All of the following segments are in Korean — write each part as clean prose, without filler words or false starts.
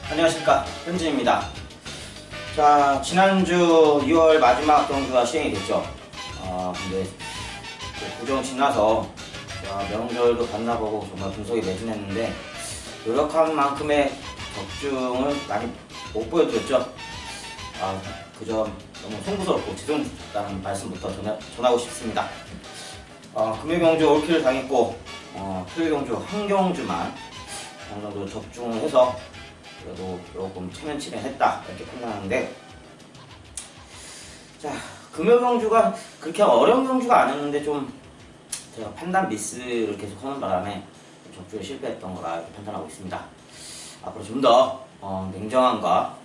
안녕하십니까, 현진입니다. 자, 지난주 2월 마지막 경주가 시행이 됐죠. 근데 구정 지나서 명절도 갔나보고 정말 분석이 매진했는데 노력한 만큼의 적중을 많이 못 보여드렸죠. 그 점 너무 송구스럽고 죄송하다는 말씀부터 전하고 싶습니다. 금요 경주 올킬을 당했고 토요일 경주 한 경주만 어느 정도 적중을 해서 그래도 조금 체면치레했다 이렇게 판단하는데, 자, 금요 경주가 그렇게 어려운 경주가 아니었는데 좀 제가 판단 미스를 계속 하는 바람에 적중에 실패했던 거라 이렇게 판단하고 있습니다. 앞으로 좀 더 냉정함과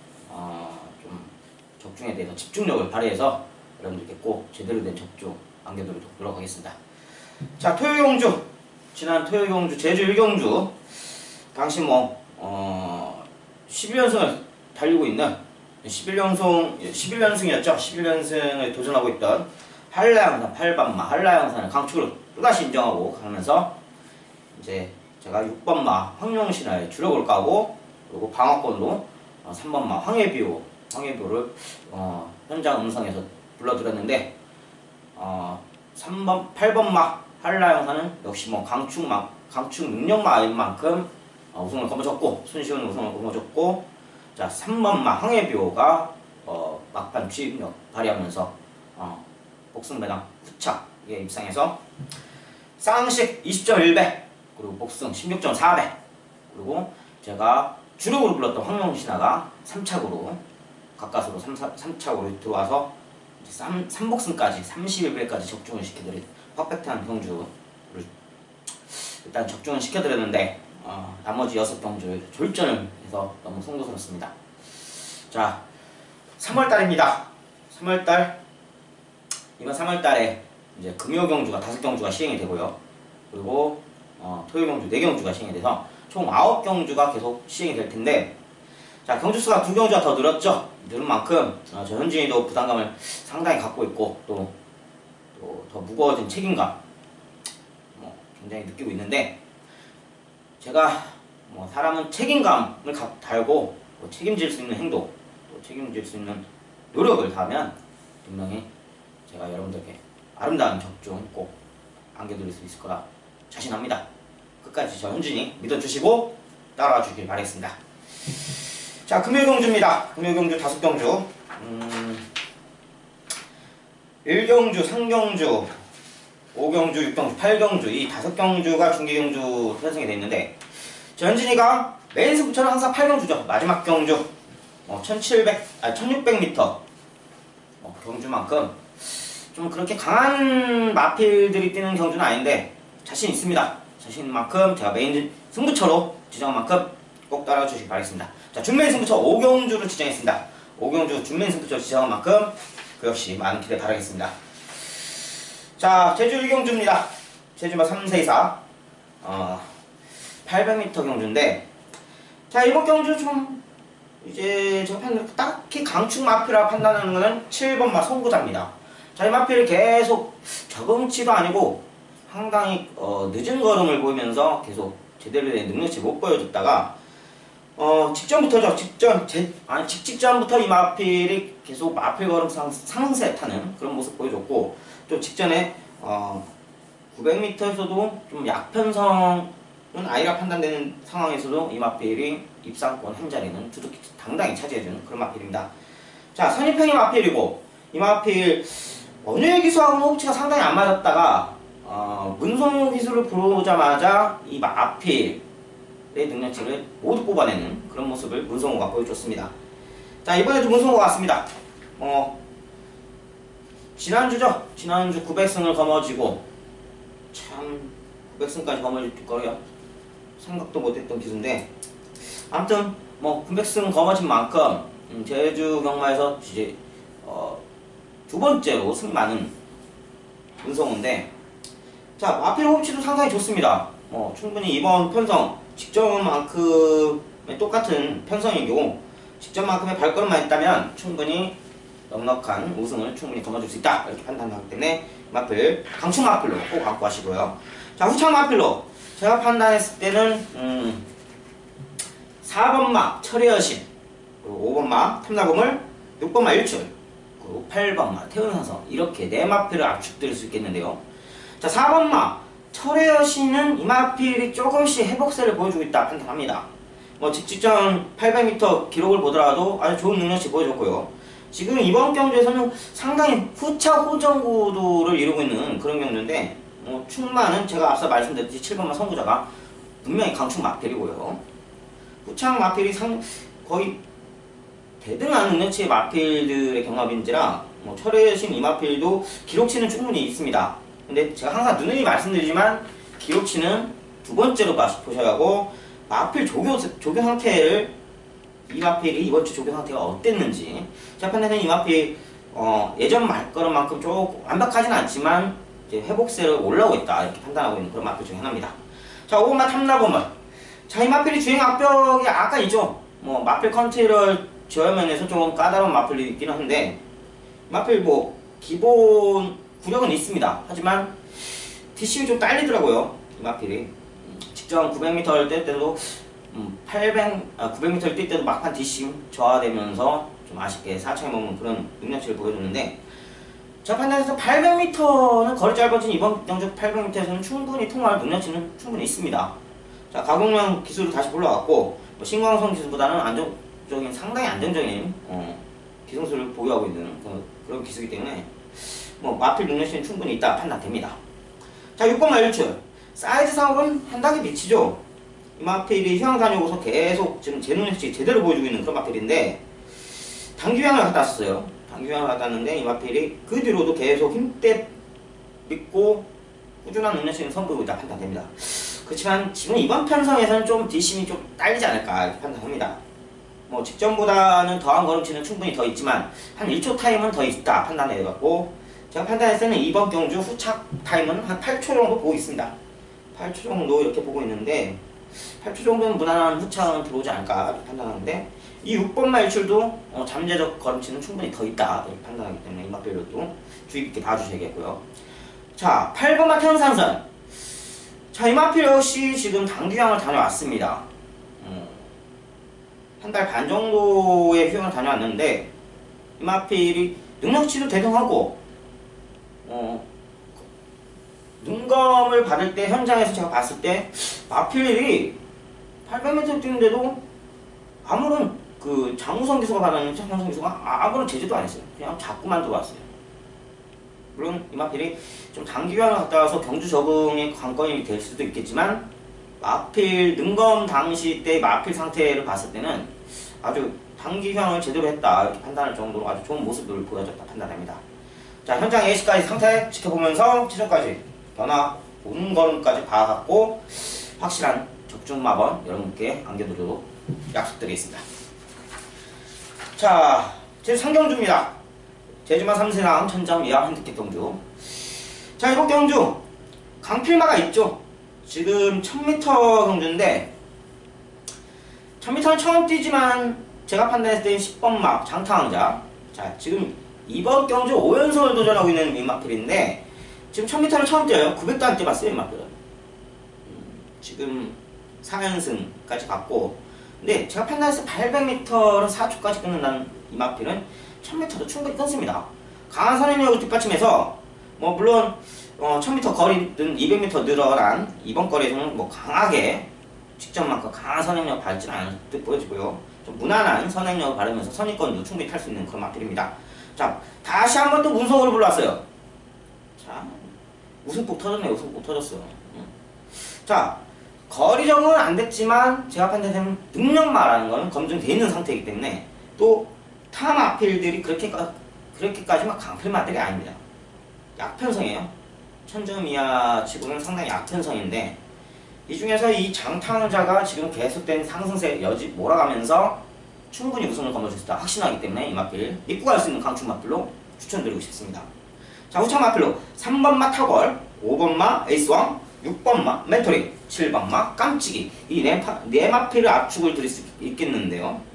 좀 적중에 대해서 집중력을 발휘해서 여러분들께 꼭 제대로 된 적중 안겨드리도록 노력하겠습니다. 자, 토요일 경주, 지난 토요일 경주 제주 1경주 당시 11연승을 달리고 있는 11연승이었죠. 11연승을 도전하고 있던 한라양산 8번마 한라양산을 강축으로 또다시 인정하고 가면서 이제 제가 6번마 황룡신화에 주력을 까고, 그리고 방어권으로 3번마 황해비호를 현장 음성에서 불러드렸는데 8번마 한라양산은 역시 강축 능력마인 만큼 우승을 거머쥐었고, 손쉬운 우승을 거머쥐었고, 자, 3번마 황해비호가 막판 추입력 발휘하면서 복승배당 후착에 입상해서 쌍식 20.1배, 그리고 복승 16.4배, 그리고 제가 주력으로 불렀던 황룡신화가 3착으로 가까스로 3착으로 들어와서 3복승까지 31배까지 적중을 시켜드린 퍼펙트한 경주를 일단 적중을 시켜드렸는데 나머지 6경주를 졸전을 해서 너무 송구스럽습니다. 자, 3월달입니다. 3월달, 이번 3월달에 이제 금요 경주가 5경주가 시행이 되고요. 그리고 토요일 경주 4경주가 시행이 돼서 총 9경주가 계속 시행이 될 텐데, 자, 경주수가 2경주가 더 늘었죠. 늘은 만큼 저 현진이도 부담감을 상당히 갖고 있고, 또 더 무거워진 책임감 굉장히 느끼고 있는데, 제가 사람은 책임감을 달고 책임질 수 있는 행동, 또 책임질 수 있는 노력을 다하면 분명히 제가 여러분들께 아름다운 적중 꼭 안겨드릴 수 있을 거라 자신합니다. 끝까지 저 현진이 믿어주시고 따라와 주길 바라겠습니다. 자, 금요 경주입니다. 금요 경주 5경주, 1경주, 3경주, 5경주, 6경주, 8경주 이 5경주가 중계경주 편성이 되어 있는데, 저 현진이가 메인 승부처는 항상 8경주죠. 마지막 경주 1600m 경주만큼 좀 그렇게 강한 마필들이 뛰는 경주는 아닌데 자신 있습니다. 자신 만큼 제가 메인 승부처로 지정한 만큼 꼭 따라와 주시기 바라겠습니다. 자, 준메인 승부처 5경주를 지정했습니다. 5경주 준메인 승부처 지정한 만큼 그 역시 많은 기대 바라겠습니다. 자, 제주 1경주입니다. 제주마 3세4 800m 경주인데, 자, 이번 경주 좀 이제 제가 딱히 강축 마필이라 판단하는 것은 7번마 송구자입니다. 자, 이 마필이 계속 적응치도 아니고 상당히 늦은 걸음을 보이면서 계속 제대로 된 능력치 못 보여줬다가 직전부터죠. 직전부터 이 마필이 계속 마필 걸음 상승세 타는 그런 모습 보여줬고, 또 직전에 900m에서도 좀 약편성은 아니라 판단되는 상황에서도 이 마필이 입상권 한 자리는 당당히 차지해주는 그런 마필입니다. 자, 선입형이 마필이고, 이 마필 원효의 기수하고는 호흡치가 상당히 안 맞았다가 문성호 기수를 부르자마자 이 마필의 능력치를 모두 뽑아내는 그런 모습을 문성호가 보여줬습니다. 자, 이번에도 문성호가 왔습니다. 지난주죠. 지난주 900승을 거머쥐고, 참 900승까지 거머쥘 거려 생각도 못했던 기수인데, 아무튼 900승 거머쥔 만큼 제주 경마에서 이제 두 번째로 승 많은 문성호인데, 자, 마필 호흡치도 상당히 좋습니다. 충분히 이번 편성 직전만큼의 똑같은 편성이고 직전만큼의 발걸음만 있다면 충분히 넉넉한 우승을 충분히 거머쥘 수 있다 이렇게 판단하기 때문에 마필 강축 마필로 꼭 갖고 가시고요. 자, 후착 마필로 제가 판단했을 때는 4번마 철의 여신, 그리고 5번마 탐나보물, 6번마 일출, 그리고 8번마 태운상성, 이렇게 네 마필을 압축드릴 수 있겠는데요. 자, 4번마 철의 여신은 이 마필이 조금씩 회복세를 보여주고 있다 판단합니다. 뭐 직전 800m 기록을 보더라도 아주 좋은 능력치 보여줬고요. 지금 이번 경주에서는 상당히 후차 호전 구도를 이루고 있는 그런 경주인데, 충마는 제가 앞서 말씀드렸듯이 7번마 선구자가 분명히 강축 마필이고요. 후창 마필이 거의 대등한 능력치의 마필들의 경합인지라 철의 여신 이 마필도 기록치는 충분히 있습니다. 근데 제가 항상 누누이 말씀드리지만 기록치는 두 번째로 보셔야 하고, 마필 조교 상태를, 이 마필이 이번 주 조교 상태가 어땠는지, 제가 판단하는 이 마필 예전 말걸음만큼 조금 완벽하진 않지만 이제 회복세를 올라오고 있다 이렇게 판단하고 있는 그런 마필 중에 하나입니다. 자, 5번마 탐나보물. 자, 이 마필이 주행 압력이 약간 있죠. 마필 컨트롤 저면에서 좀 까다로운 마필이 있긴 한데, 마필 기본 구력은 있습니다. 하지만 DC이 좀 딸리더라고요. 이 마필이 직전 900m를 뛸 때도 900m를 뛸 때도 막판 DC 저하되면서 좀 아쉽게 사창에 머문 그런 능력치를 보여줬는데, 저 판단에서 800m는 거리 짧아진 이번 경주 800m에서는 충분히 통할 능력치는 충분히 있습니다. 자, 가공량 기술을 다시 올라왔고, 신광선 기술보다는 상당히 안정적인 기술을 보유하고 있는 그런 기술이기 때문에 마필 능력치는 충분히 있다 판단됩니다. 자, 6번마 일출. 사이즈상으로는 한 단계 미치죠. 이 마필이 휴양 다녀오고서 계속 지금 제 능력치 제대로 보여주고 있는 그런 마필인데, 단기 휴양을 갔다 왔어요. 단기 휴양을 갔다 왔는데 이 마필이 그 뒤로도 계속 힘대 믿고 꾸준한 능력치는 선보이고 있다 판단됩니다. 그렇지만 지금 이번 편성에서는 좀 뒷심이 좀 딸리지 않을까 이렇게 판단합니다. 직전보다는 더한 걸음치는 충분히 더 있지만 한 1초 타임은 더 있다 판단해봤고, 제가 판단했을 때는 이번 경주 후착 타임은 한 8초 정도 보고 있습니다. 8초 정도 이렇게 보고 있는데, 8초 정도는 무난한 후착은 들어오지 않을까 이렇게 판단하는데, 이 6번마 일출도 잠재적 걸음치는 충분히 더 있다 이렇게 판단하기 때문에 이 마필도 주의 깊게 봐주셔야겠고요. 자, 8번마 태운상선. 자, 이 마필 역시 지금 단기휴양을 다녀왔습니다. 한 달 반 정도의 휴양을 다녀왔는데, 이 마필이 능력치도 대등하고 능검을 받을 때 현장에서 제가 봤을 때 마필이 800m 뛰는데도 아무런 장우성 기수가 받았는 장우성 기수가 아무런 제재도 안 했어요. 그냥 자꾸만 들어왔어요. 물론 이 마필이 좀 단기 휴양을 갔다 와서 경주 적응의 관건이 될 수도 있겠지만, 마필 능검 당시 때 마필 상태를 봤을 때는 아주 단기 휴양을 제대로 했다 이렇게 판단할 정도로 아주 좋은 모습을 보여줬다 판단합니다. 자, 현장 A시까지 상태 지켜보면서 최종까지 변화 보는 걸음까지 봐갖고 확실한 적중마번 여러분께 안겨드리도록 약속드리겠습니다. 자, 제3경주입니다. 제주마 3세랑 천장 이하 핸디캡 경주. 자, 이번 경주 강필마가 있죠. 지금 1000m 경주인데, 1000m는 처음 뛰지만 제가 판단했을 때 10번마 장타왕자. 자, 지금 이번 경주 5연승을 도전하고 있는 민마필인데, 지금 1000m를 처음 뛰어요. 900도 안 뛰어봤어요 민마필은. 지금 4연승까지 갔고, 근데 제가 판단했을 때 800m를 4초까지 끊는다는 이마필은 1000m도 충분히 끊습니다. 강한 선행력을 뒷받침해서 물론 1000m 거리든 200m 늘어난 이번 거리에서는 강하게 직전만큼 강한 선행력 발지는 않을 듯 보여지고요. 좀 무난한 선행력을 바르면서 선입권도 충분히 탈 수 있는 그런 마필입니다. 자, 다시 한 번 또 문성으로 불러왔어요. 자, 우승폭 터졌네. 우승폭 터졌어요. 자, 거리정은 안 됐지만 제가 판단하는 능력마라는 거는 검증되어 있는 상태이기 때문에, 또 타 마필들이 그렇게까지 막 강필마들이 아닙니다. 약편성이에요. 1000점 이하 치고는 상당히 약편성인데, 이 중에서 이 장타왕자가 지금 계속된 상승세 여지 몰아가면서 충분히 우승을 거머쥘 수 있다 확신하기 때문에 이 마필 믿고 갈 수 있는 강축 마필로 추천드리고 싶습니다. 자, 후창 마필로 3번마 타걸, 5번마 에이스왕, 6번마 멘토링, 7번마 깜찍이, 이 네 마필을 압축을 드릴 수 있겠는데요.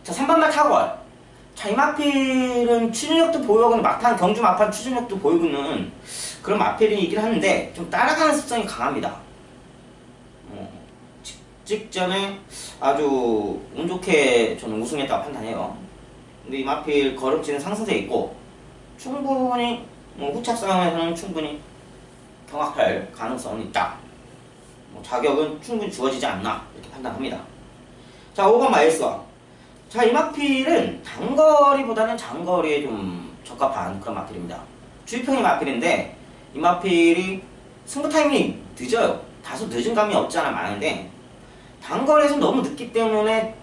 자, 3번마 타걸. 자, 이 마필은 추진력도 보유하고 막판 경주 막판 추진력도 보이고 있는 그런 마필이긴 한데 좀 따라가는 습성이 강합니다. 직전에 아주 운 좋게 저는 우승했다고 판단해요. 근데 이마필 거름치는 상승세 있고 충분히 후착 싸움에서는 충분히 경합할 가능성은 있다. 자격은 충분히 주어지지 않나 이렇게 판단합니다. 자, 5번 마일스왕. 자, 이마필은 단거리보다는 장거리에 좀 적합한 그런 마필입니다. 주의평이 마필인데 이마필이 승부 타이밍이 늦어요. 다소 늦은 감이 없지 않아 많은데 단거리에서 너무 늦기 때문에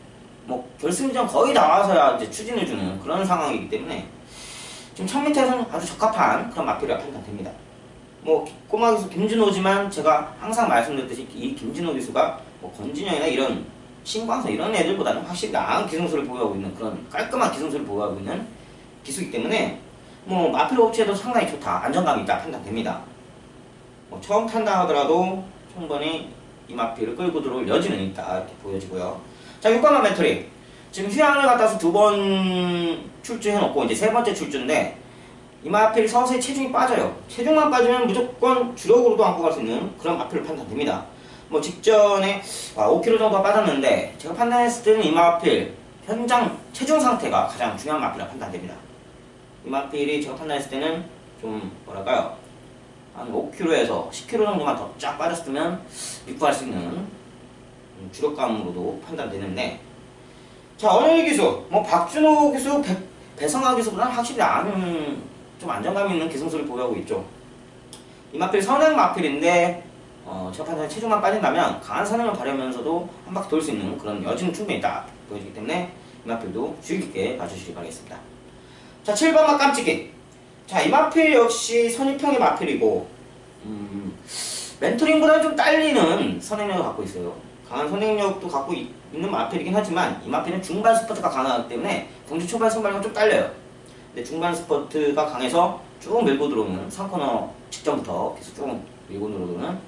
결승전 거의 나와서야 이제 추진을 주는 그런 상황이기 때문에 지금 1000m에서는 아주 적합한 그런 마필이라 판단됩니다. 꼬마 기수 김진호지만 제가 항상 말씀드렸듯이 이 김진호 기수가 권진영이나 이런 신광선 이런 애들보다는 확실히 나은 기승수를 보유하고 있는 그런 깔끔한 기승수를 보유하고 있는 기수이기 때문에 마필 업체도 상당히 좋다, 안정감이 있다 판단됩니다. 처음 탄다 하더라도 충분히 이 마필을 끌고 들어올 여지는 있다 이렇게 보여지고요. 자, 6번만 멘토링. 지금 휴양을 갔다서 2번 출주해놓고 이제 3번째 출주인데 이 마필이 서서히 체중이 빠져요. 체중만 빠지면 무조건 주력으로도 안고 갈 수 있는 그런 마필을 판단됩니다. 직전에 5kg 정도가 빠졌는데 제가 판단했을 때는 이 마필 현장 체중 상태가 가장 중요한 마필이라 판단됩니다. 이 마필이 제가 판단했을 때는 좀 뭐랄까요, 한 5kg에서 10kg 정도만 더 쫙 빠졌으면 입구할 수 있는 주력감으로도 판단되는데, 자, 언일 기수, 박준호 기수, 배성하 기수보다는 확실히 좀 안정감 있는 기승수를 보유하고 있죠. 이 마필 선행 마필인데 제가 판단에 체중만 빠진다면 강한 선행을 발휘하면서도 한 바퀴 돌 수 있는 그런 여지는 충분히 있다 보여지기 때문에 이 마필도 주의 깊게 봐주시기 바라겠습니다. 자, 7번마 깜찍이. 자, 이 마필 역시 선입형의 마필이고 멘토링보다는 좀 딸리는 선행력을 갖고 있어요. 강한 선행력도 갖고 있는 마필이긴 하지만 이 마필은 중반 스퍼트가 강하기 때문에 경주 초반 선발력은 좀 딸려요. 근데 중반 스퍼트가 강해서 쭉 밀고 들어오는 3코너 직전부터 계속 쭉 밀고 들어오는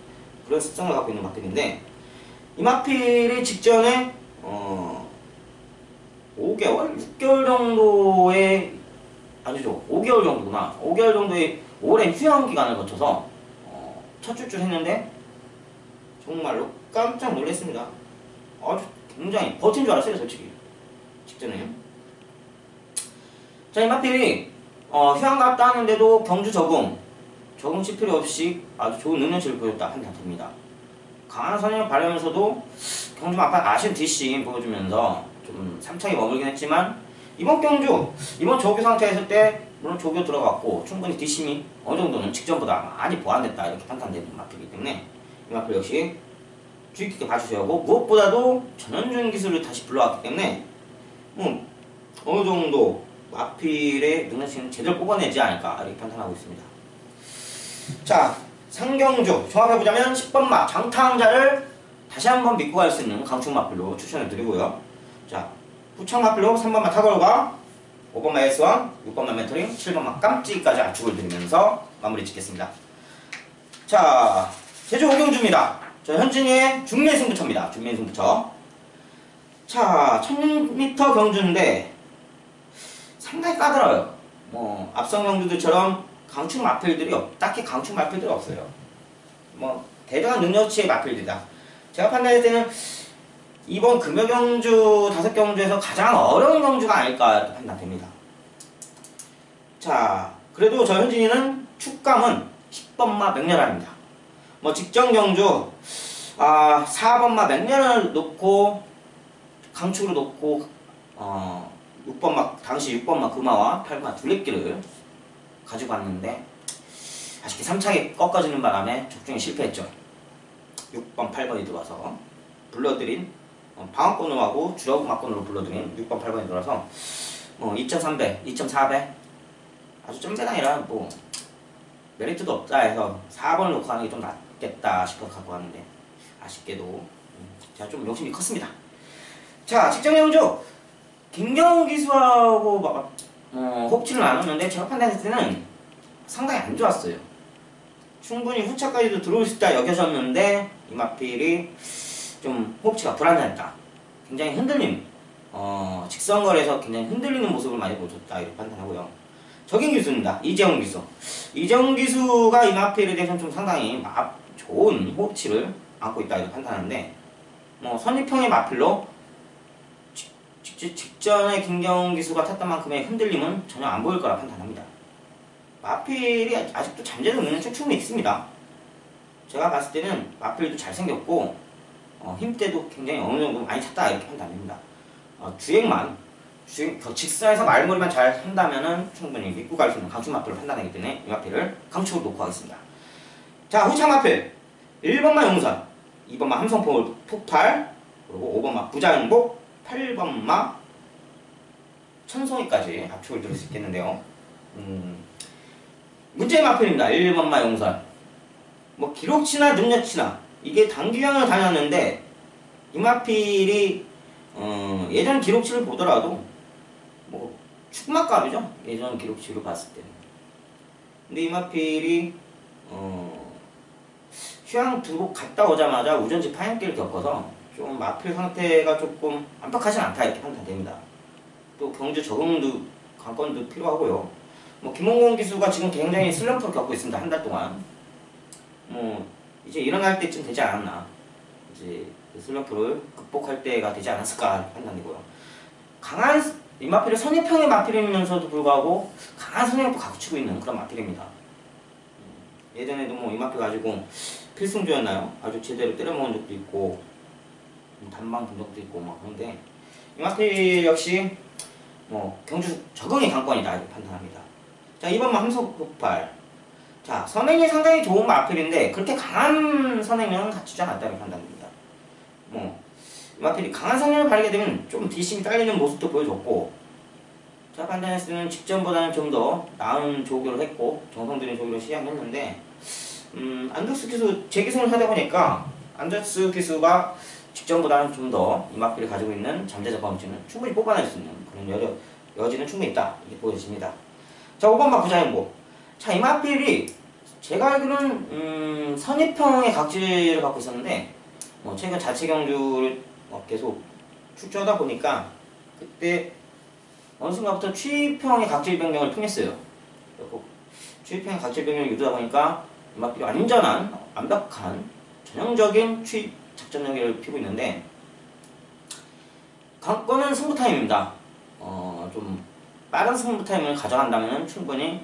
그런 습성을 갖고 있는 마필인데 이 마필이 직전에 5개월? 6개월 정도의 아니죠, 5개월 정도구나. 5개월 정도의 오랜 휴양 기간을 거쳐서 첫 출주를 했는데 정말로 깜짝 놀랐습니다. 아주 굉장히 버틴 줄 알았어요, 솔직히. 직전에. 자, 이 마필이 휴양 갔다 하는데도 경주 적응치 필요 없이 아주 좋은 능력치를 보였다 판단됩니다. 강한 선행을 발휘하면서도 경주 막판 아쉬운 뒷심 보여주면서 좀 3차에 머물긴 했지만 이번 조교 상태에 있을 때 물론 조교 들어갔고 충분히 뒷심이 어느 정도는 직전보다 많이 보완됐다 이렇게 판단되는 마필이기 때문에 이 마필 역시 주의 깊게 봐주셔야 하고, 무엇보다도 전현준 기술을 다시 불러왔기 때문에 어느 정도 마필의 능력치는 제대로 뽑아내지 않을까 이렇게 판단하고 있습니다. 자, 상경주 종합해보자면 10번마 장타항자를 다시 한번 믿고 갈 수 있는 강축 마필로 추천을 드리고요. 자, 후창 마필로 3번마 타걸과 5번마 S1, 6번마 멘토링, 7번마 깜찍이까지 압축을 드리면서 마무리 짓겠습니다. 자, 제주 오경주입니다. 저 현진이의 중매 승부처입니다. 중매 승부처. 자, 1000m 경주인데 상당히 까다로워요. 앞선 경주들처럼 강축 마필들이 딱히 강축 마필들이 없어요. 대단한 능력치의 마필들이다. 제가 판단할 때는 이번 금요경주 5경주에서 가장 어려운 경주가 아닐까 이렇게 판단됩니다. 자, 그래도 저 현진이는 축감은 10번마 맥렬합니다. 직전 경주 4번마 맥렬을 놓고 강축으로 놓고 6번마 당시 6번마 금화와 8번마 둘레길을 가지고 왔는데 아쉽게 3차게 꺾어지는 바람에 적중에 실패했죠. 6번, 8번이 들어와서 불러들인 방어권으로 하고 주력 막권으로 불러들인 6번, 8번이 들어와서 2.3배, 2.4배 아주 점배가 아니라 메리트도 없다 해서 4번을 놓고 하는 게 좀 낫겠다 싶어서 갖고 왔는데 아쉽게도 제가 좀 욕심이 컸습니다. 자, 직전 경주 김경훈 기수하고 혹치를 나눴는데 제가 판단했을 때는 상당히 안 좋았어요. 충분히 후차까지도 들어올 수 있다 여겨졌는데 이 마필이 좀 호흡치가 불안했다. 굉장히 흔들림, 직선거리에서 굉장히 흔들리는 모습을 많이 보여줬다 이렇게 판단하고요. 적인 기수입니다. 이재훈 기수. 이재훈 기수가 이 마필에 대해서는 좀 상당히 좋은 호흡치를 안고 있다 이렇게 판단하는데 뭐 선입형의 마필로 직전에 김경훈 기수가 탔던 만큼의 흔들림은 전혀 안 보일 거라 판단합니다. 마필이 아직도 잠재적 능력치 충분히 있습니다. 제가 봤을 때는 마필도 잘생겼고 힘대도 굉장히 어느 정도 많이 찼다 이렇게 판단됩니다. 주행 직선에서 말머리만 잘 한다면은 충분히 믿고 갈 수 있는 강축 마필로 판단하기 때문에 이 마필을 강축으로 놓고 하겠습니다. 자, 후창 마필 1번마 용산, 2번마 함성폭발, 그리고 5번마 부자행복, 8번마 천송이까지 압축을 들을 수 있겠는데요. 문제의 마필입니다. 1번마 용산. 뭐 기록치나 능력치나 이게 단기형을 다녔는데 이 마필이 예전 기록치를 보더라도 뭐 축마값이죠. 예전 기록치로 봤을 때는. 근데 이 마필이 휴양 두고 갔다 오자마자 우전지 파행기를 겪어서 좀 마필 상태가 조금 완벽하진 않다 이렇게 판단됩니다. 또 경주 적응도 관건도 필요하고요. 뭐 김홍곤 기수가 지금 굉장히 슬럼프를 겪고 있습니다. 한 달 동안. 뭐 이제 일어날 때쯤 되지 않았나. 이제 그 슬럼프를 극복할 때가 되지 않았을까 판단이고요. 강한 이 마필은 선입형의 마필이면서도 불구하고 강한 선행도 갖추고 있는 그런 마필입니다. 예전에도 뭐 이 마필 가지고 필승조였나요? 아주 제대로 때려먹은 적도 있고 단방 본 적도 있고 막 그런데 이 마필 역시 뭐 경주 적응의 관건이다 이렇게 판단합니다. 자, 2번만 함성폭발. 자, 선행이 상당히 좋은 마필인데 그렇게 강한 선행은 갖추지 않았다 이렇게 판단됩니다. 뭐 이 마필이 강한 선행을 발휘하게 되면 좀 뒷심이 딸리는 모습도 보여줬고 제가 판단했을 때는 직전보다는 좀 더 나은 조교를 했고 정성들인 조교를 시작했는데 안더스 기수 재기승을 하다 보니까 안더스 기수가 직전보다는 좀 더 이 마필이 가지고 있는 잠재적 범칙을 충분히 뽑아낼 수 있는 그런 여지는 충분히 있다 이렇게 보여집니다. 자, 5번마 부자행복. 자, 이 마필이 제가 알기로는 선입형의 각질을 갖고 있었는데 뭐 최근 자체 경주를 계속 출조하다 보니까 그때 어느 순간부터 취입형의 각질 변경을 통했어요. 그리고 취입형의 각질 변경을 이루다 보니까 이 마필이 완벽한 전형적인 취입 작전 연계를 피고 있는데 관건은 승부 타임입니다. 좀 빠른 승부 타임을 가져간다면 충분히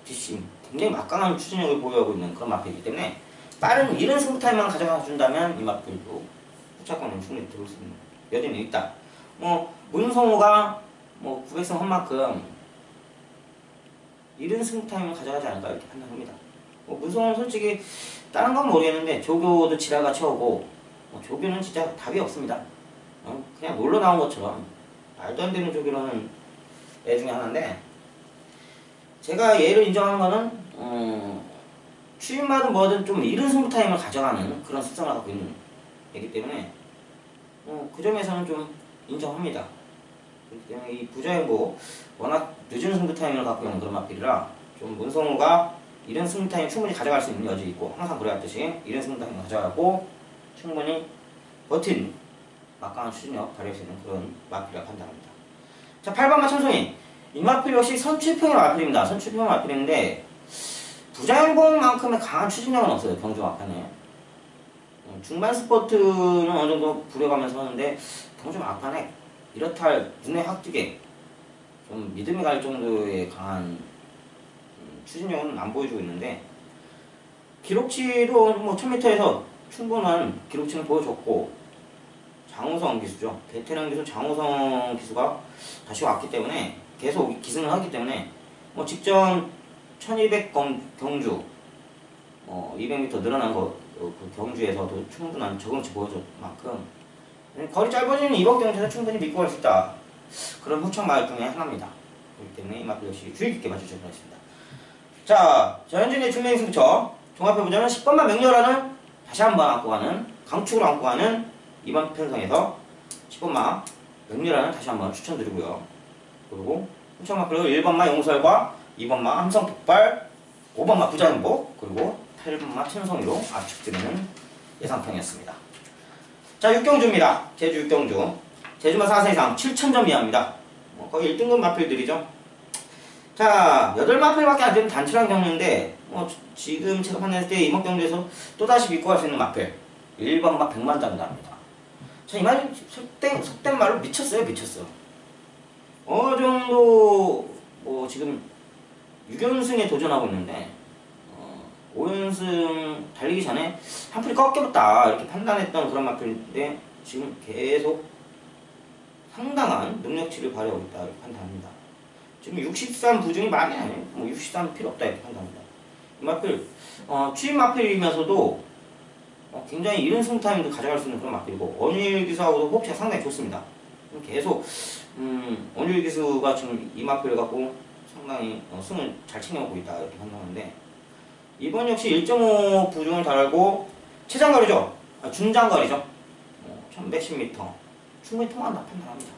뒷심 굉장히 막강한 추진력을 보유하고 있는 그런 마필이기 때문에 빠른 이른 승부 타임만 가져가 준다면 이 마필도 후차권은 충분히 들어올 수 있는 여지는 있다. 뭐 문성호가 뭐 900승 한 만큼 이른 승부 타임을 가져가지 않을까 이렇게 판단합니다. 뭐 문성호는 솔직히 다른 건 모르겠는데 조교도 지랄같이 오고 조교는 진짜 답이 없습니다. 그냥 놀러 나온 것처럼 말도 안 되는 조교라는 애 중에 하나인데 제가 얘를 인정하는 거는 취임마든 뭐든 좀 이른 승부 타임을 가져가는 그런 습성을 갖고 있는 애기 때문에 그 점에서는 좀 인정합니다. 그렇기 때문에 이 부자행복 워낙 늦은 승부 타임을 갖고 있는 그런 마필이라 좀 문성우가 이른 승부 타임 충분히 가져갈 수 있는 여지 있고 항상 그래왔듯이 이른 승부 타임 가져가고 충분히 버틴 막강한 추진력 발휘할 수 있는 그런 마필이라 판단합니다. 자, 8번마 천송이. 이 마필 역시 선취평의 마필입니다. 선취평의 마필인데 부자행복만큼의 강한 추진력은 없어요. 경주 막판에. 중반 스포트는 어느 정도 부려가면서 하는데 경주 막판에 이렇다 할 눈에 확 띄게 좀 믿음이 갈 정도의 강한 추진력은 안 보여주고 있는데 기록치도 뭐 1000m에서 충분한 기록치는 보여줬고 장우성 기수죠. 베테랑 기수 장우성 기수가 다시 왔기 때문에 계속 기승을 하기 때문에 뭐 직전 1200 경주 200m 늘어난 그 경주에서도 충분한 적응치 보여줄 만큼 거리 짧아지는 이번 경주에서 충분히 믿고 갈 수 있다. 그런 후청 마을 중에 하나입니다. 그렇기 때문에 이 마필 역시 주의 깊게 봐주시기 바라겠습니다. 자, 현준의 중매행 승부처 종합해보자면 10번만 명렬하는 다시 한번 안고 가는 강축으로 안고 가는 이번 편성에서 10번마 명렬하는 다시 한번 추천드리고요. 그리고 후청 마필로 1번마 용설과 2번마 함성폭발, 5번마 부자행복, 그리고 8번마 천성이로 압축드리는 예상평이었습니다. 자, 6경주입니다. 제주 6경주. 제주마 4세 이상 7,000점 이하입니다. 거의 1등급 마필들이죠. 자, 8마필밖에 안 되는 단출한 경주인데 지금 제가 판단했을 때 이번 경주에서 또다시 믿고 갈 수 있는 마필 1번마 백만장자입니다. 자, 이 말이 속된 말로 미쳤어요, 미쳤어. 어느 정도 뭐 지금 6연승에 도전하고 있는데 5연승 달리기 전에 한 풀이 꺾였다 이렇게 판단했던 그런 마필인데 지금 계속 상당한 능력치를 발휘하고 있다 이렇게 판단합니다. 지금 63 부중이 많이 아니에요. 뭐 63 필요 없다 이렇게 판단합니다. 이 마필 취임 마필이면서도 굉장히 이른 승 타임도 가져갈 수 있는 그런 마필이고 원일 기수하고도 호흡치가 상당히 좋습니다. 계속 원일 기수가 지금 이 마필을 갖고 상당히 승을 잘 챙겨오고 있다 이렇게 판단하는데 이번 역시 1.5 부중을 달고 최장거리죠. 중장거리죠. 1110m 충분히 통한다 판단합니다.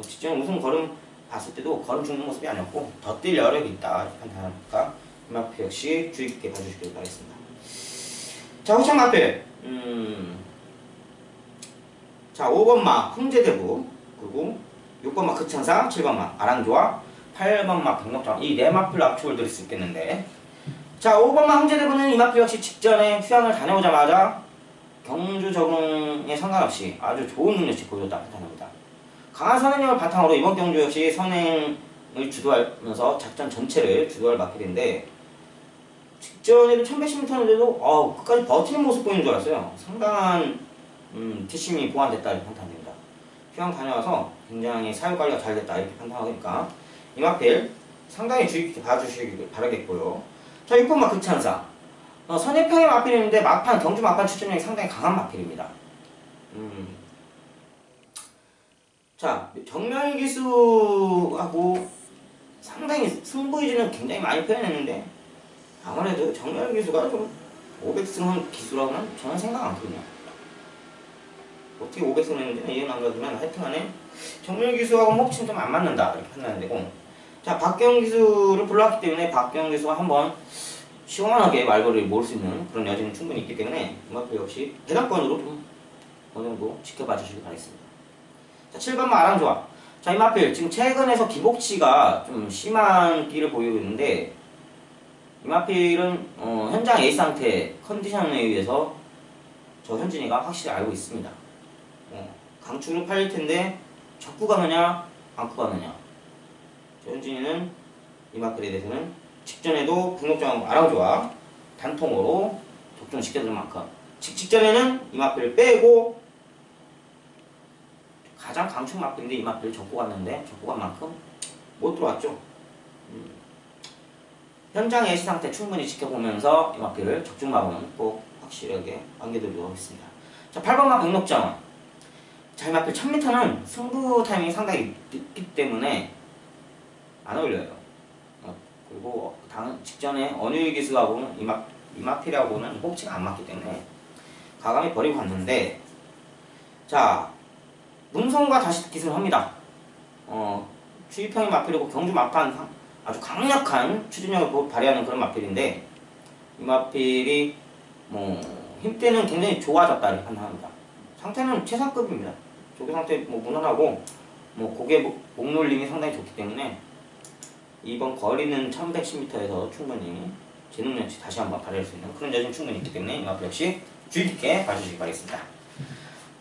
직전 우승 걸음 봤을 때도 걸음 죽는 모습이 아니었고 더 뛸 여력이 있다 이렇게 판단하니까 이 마필 역시 주의 깊게 봐주시길 바라겠습니다. 자, 후창 마필 자 5번마 흥제대부 그리고 6번마 극천사 7번마 아랑조와 8번마 백록장 이 네 마필로 압축을 드릴 수 있겠는데 자 5번마 흥제대부는 이 마필 역시 직전에 휴양을 다녀오자마자 경주 적응에 상관없이 아주 좋은 능력치 보여줬다 판단합니다. 강한 선행력을 바탕으로 이번 경주 역시 선행을 주도하면서 작전 전체를 주도할 마필인데 직전에도 1110m인데도 끝까지 버티는 모습 보이는 줄 알았어요. 상당한 뒷심이 보완됐다 이렇게 판단됩니다. 휴양 다녀와서 굉장히 사유관리가 잘 됐다 이렇게 판단하니까 이 마필 상당히 주의 깊게 봐주시길 바라겠고요. 자 6번마 극찬사 선예평의 마필인데 막판 경주 막판 추진력이 상당히 강한 마필입니다. 자 정멸기수하고 상당히 승부의지는 굉장히 많이 표현했는데 아무래도 정멸기수가 좀 500승 기수라고는 저는 생각 않거든요. 어떻게 500승 했는지는 이해는 안 가지만 하여튼간에 정멸기수하고 호흡치는 좀 안 맞는다 이렇게 판단이 되고 자 박경기수를 불러왔기 때문에 박경기수가 한번 시원하게 말거리를 모을 수 있는 그런 여지는 충분히 있기 때문에 이 마필 역시 대단권으로 좀 어느 정도 지켜봐 주시기 바라겠습니다. 자 7번마 아랑조아 자 이 마필 지금 최근에서 기복치가 좀 심한 끼를 보이고 있는데 이 마필은 현장 에이스 상태 컨디션에 의해서 저 현진이가 확실히 알고 있습니다. 강추로 팔릴 텐데 적구 가느냐 안고 가느냐 저 현진이는 이 마필에 대해서는 직전에도 북록정하고 아랑조와 단통으로 독점시켜줄 만큼 직전에는 이 마필을 빼고 가장 강축 마필인데 이 마필을 접고 갔는데 접고 간 만큼 못 들어왔죠. 현장 예시 상태 충분히 지켜보면서 이 마필을 적중 마법은 꼭 확실하게 안겨드리도록 하겠습니다. 자 8번마 백록정 자 이 마필 1000m는 승부 타이밍이 상당히 늦기 때문에 안 어울려요. 그리고 직전에 언유일 기수하고는 이 마필하고는 호흡치가 안 맞기 때문에 과감히 버리고 갔는데 자 문성과 다시 기술을 합니다. 추위평이 마필이고 경주 막판 아주 강력한 추진력을 발휘하는 그런 마필인데 이 마필이 뭐 힘때는 굉장히 좋아졌다 이렇게 판단합니다. 상태는 최상급입니다. 조개 상태 뭐 무난하고 뭐 고개 목놀림이 상당히 좋기 때문에 이번 거리는 1110m에서 충분히 제 능력치 다시 한번 발휘할 수 있는 그런 여지는 충분히 있기 때문에 이 마필 역시 주의 깊게 봐주시기 바라겠습니다.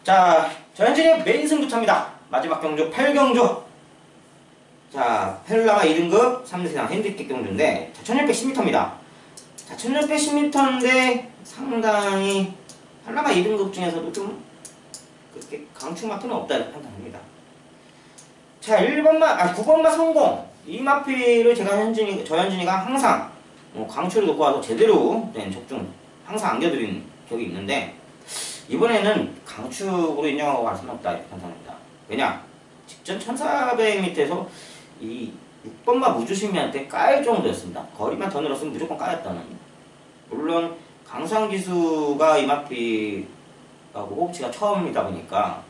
자, 저 현진의 메인 승부차입니다. 마지막 경주 8경주. 자, 페룰라마 2등급 3대세상 핸디캡 경주인데 1610m입니다. 자, 1610m인데 상당히 팔라마 2등급 중에서도 좀 그렇게 강축 마필은 없다 이렇게 판단합니다. 자, 9번마 성공. 이 마필을 저 현진이가 항상 강추를 놓고 와서 제대로 된 적중 항상 안겨드린 기억이 있는데 이번에는 강축으로 인정하고 갈 수는 없다 이렇게 판단합니다. 왜냐? 직전 1400m에서 이 6번마 무주심이한테 까일 정도였습니다. 거리만 더 늘었으면 무조건 까였다는. 물론 강수환기수가 이 마필하고 호흡치가 처음이다 보니까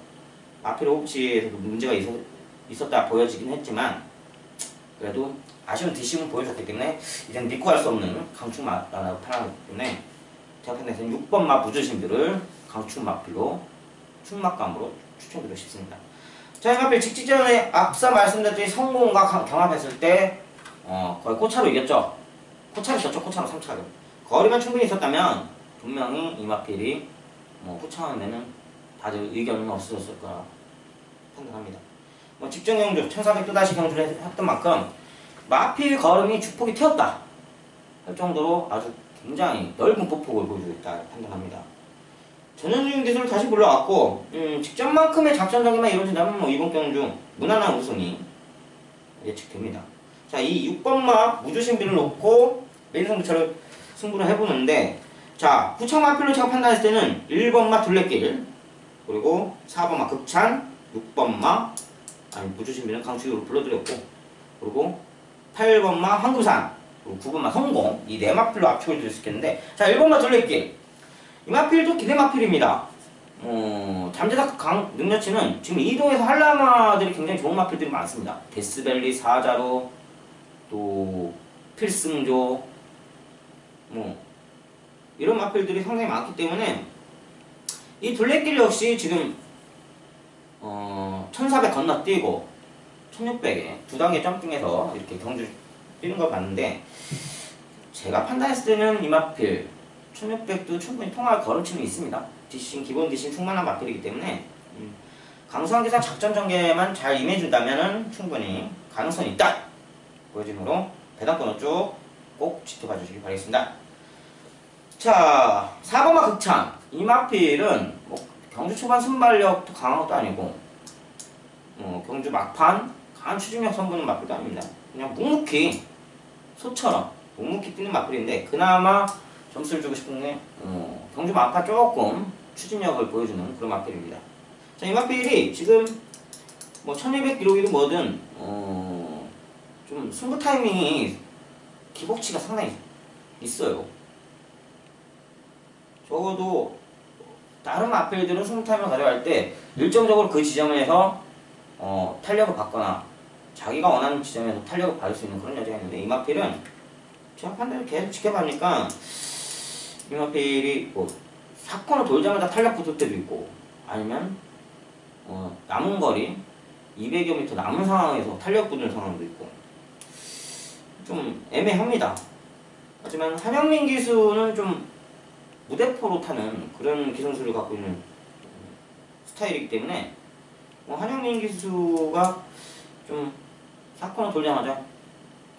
마필 호흡치에서도 문제가 있었다 보여지긴 했지만 그래도 아쉬운 뒷심을 보여줬기 때문에 이젠 믿고 할 수 없는 강축 마라고 판단하기 때문에 제가 판단해서는 6번마 무주심들을 강축 마필로 충막감으로 추천드리고 싶습니다. 자, 이 마필 직전에 앞서 말씀드렸듯이 성공과 경합했을 때 거의 코차로 이겼죠. 코차로 졌죠. 코차로 3차로. 거리만 충분히 있었다면 분명히 이 마필이 후창하면은 다들 의견은 없으셨을 거라 판단합니다. 뭐 직전 경주 1400 또다시 경주를 했던 만큼 마필 걸음이 주폭이 튀었다 할 정도로 아주 굉장히 넓은 폭폭을 보여주고 있다 판단합니다. 전현중 기술을 다시 불러왔고 직전만큼의 작전 전개만 이루어진다면 뭐 이번 경주 무난한 우승이 예측됩니다. 자, 이 6번마 무주신비를 놓고 메인 승부처를 승부를 해보는데, 자, 후창 마필로 제가 판단했을 때는 1번마 둘레길, 그리고 4번마 극찬, 6번마 아니 무주신비는 강추기로 불러드렸고, 그리고 8번마 황금산, 그리고 9번마 성공, 이 네 마필로 압축을 드릴 수 있겠는데, 자, 1번마 둘레길, 이 마필도 기대 마필입니다. 잠재적 능력치는 지금 이동에서 한라마들이 굉장히 좋은 마필들이 많습니다. 데스밸리, 사자로, 또 필승조, 뭐 이런 마필들이 상당히 많기 때문에 이 둘레길 역시 지금 1400 건너뛰고 1600에 두 단계 점핑해서 이렇게 경주 뛰는 걸 봤는데, 제가 판단했을 때는 이 마필 1600도 충분히 통할 걸음치는 있습니다. 디싱, 기본 디싱 충만한 마필이기 때문에 강수한계산 작전 전개만 잘 임해준다면 충분히 가능성이 있다 보여지므로 배당권을 쭉 꼭 지켜봐 주시기 바라겠습니다. 자, 4번마 극찬, 이 마필은 뭐 경주 초반 순발력도 강한 것도 아니고 경주 막판 강한 추진력 선보이는 마필도 아닙니다. 그냥 묵묵히 소처럼 묵묵히 뛰는 마필인데, 그나마 점수를 주고 싶은 게 경주 막판 조금 추진력을 보여주는 그런 마필입니다. 자, 이 마필이 지금 뭐 1200 기록이든 뭐든 좀 승부 타이밍이 기복치가 상당히 있어요. 적어도 다른 마필들은 승부 타이밍을 가져갈 때 일정적으로 그 지점에서 탄력을 받거나 자기가 원하는 지점에서 탄력을 받을 수 있는 그런 여지가 있는데, 이 마필은 제가 판단을 계속 지켜보니까 이 마필이 뭐 사건을 돌자마자 탄력 붙을 때도 있고, 아니면 남은 거리 200여 미터 남은 상황에서 탄력 붙는 상황도 있고 좀 애매합니다. 하지만 한영민 기수는 좀 무대포로 타는 그런 기성수를 갖고 있는 스타일이기 때문에 한영민 기수가 좀 사건을 돌자마자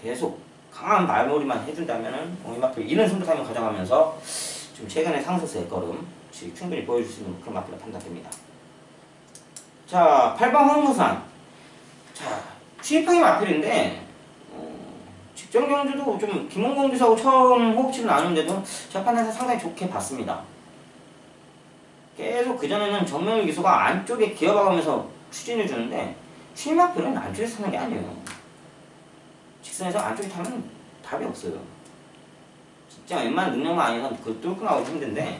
계속 강한 말머리만 해준다면은 이 마필 이런 승부 타임을 가져가면서 지금 최근의 상승세 걸음 충분히 보여줄 수 있는 그런 마필로 판단됩니다. 자, 8번 황무산. 자, 취입형이 마필인데 직전 경주도 좀 김홍곤 기수하고 처음 호흡치를 나누는데도 제가 판단해서 상당히 좋게 봤습니다. 계속 그전에는 정명일 기수가 안쪽에 기어박으면서 추진해 주는데, 취입 마필은 안쪽에서 타는 게 아니에요. 직선에서 안쪽에 타면 답이 없어요. 진짜 웬만한 능력만 아니면 그걸 뚫고 나오기 힘든데,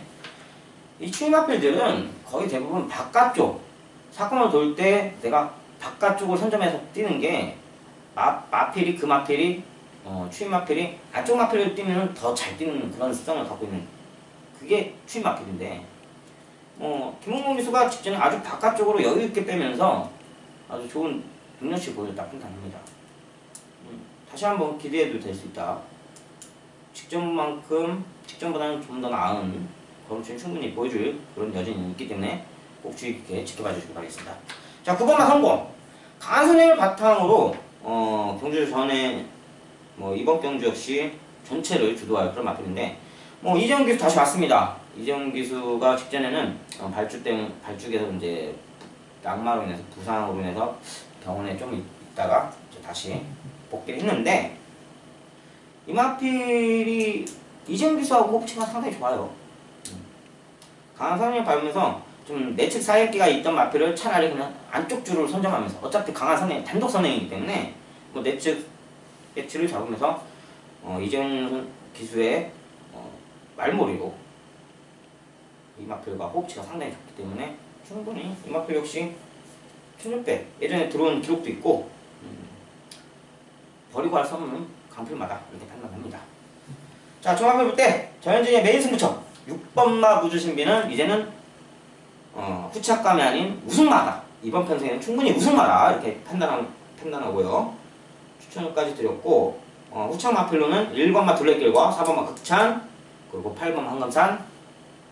이 취입 마필들은 거의 대부분 바깥쪽 사건을 돌 때 내가 바깥쪽을 선점해서 뛰는 게 마필이 그 마필이 취입 마필이 안쪽 마필을 뛰면 더 잘 뛰는 그런 습성을 갖고 있는 그게 취입 마필인데, 김홍곤 기수가 직전에 아주 바깥쪽으로 여유 있게 빼면서 아주 좋은 능력치 보여줬다 판단합니다. 다시 한번 기대해도 될 수 있다. 직전보다는 좀 더 나은 걸음치는 충분히 보여줄 그런 여진이 있기 때문에 꼭 주의 깊게 지켜봐 주시기 바라겠습니다. 자, 9번마 성공. 강한 선행을 바탕으로 경주 전에 이번 경주 역시 전체를 주도할 그런 마필인데, 이재훈 기수 다시 왔습니다. 이재훈 기수가 직전에는 발죽에서 이제 낙마로 인해서 부상으로 인해서 병원에 좀 있다가 다시 복귀를 했는데, 이 마필이 이재훈 기수하고 호흡치가 상당히 좋아요. 강한 선행을 밟으면서 좀 내측 사이기가 있던 마필을 차라리 그냥 안쪽 줄을 선점하면서, 어차피 강한 선행, 단독 선행이기 때문에 내측 배치를 잡으면서 이재훈 기수의 말머리로 이 마필과 호흡치가 상당히 좋기 때문에 충분히 이 마필 역시 1600 예전에 들어온 기록도 있고 버리고 할 수 없는 강필마다 이렇게 판단합니다. 자, 종합해 볼 때 전현진의 메인 승부처 6번마 무주신비는 이제는 후착감이 아닌 우승마다, 이번 편성에는 충분히 우승마다 이렇게 판단하고요. 추천까지 드렸고, 후착 마필로는 1번마 둘레길과 4번마 극찬, 그리고 8번마 황금산,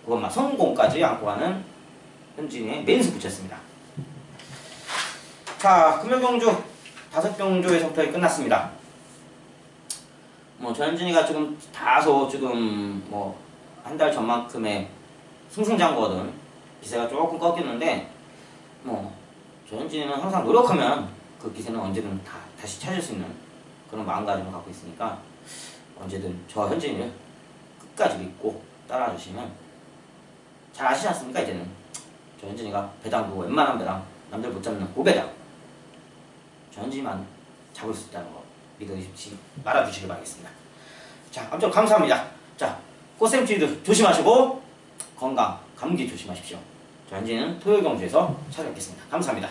9번마 성공까지 안고 가는 현진이의 메인 스포츠였습니다. 자, 금요경주 5경주의 성적이 끝났습니다. 뭐 전현진이가 지금 다소 지금 뭐 한 달 전만큼의 승승장구하던 기세가 조금 꺾였는데 뭐 전현진이는 항상 노력하면 그 기세는 언제든 다시 찾을 수 있는 그런 마음가짐을 갖고 있으니까 언제든 저 현진이를 끝까지 믿고 따라주시면 잘 아시지 않습니까? 이제는 저 현진이가 배당도 웬만한 배당 남들 못 잡는 고배당 저 현진이만 잡을 수 있다는 거 믿으시지 말아주시길 바라겠습니다. 자, 아무튼 감사합니다. 자, 꽃샘추위도 조심하시고 건강, 감기 조심하십시오. 저 현진이는 토요일 경주에서 찾아뵙겠습니다. 감사합니다.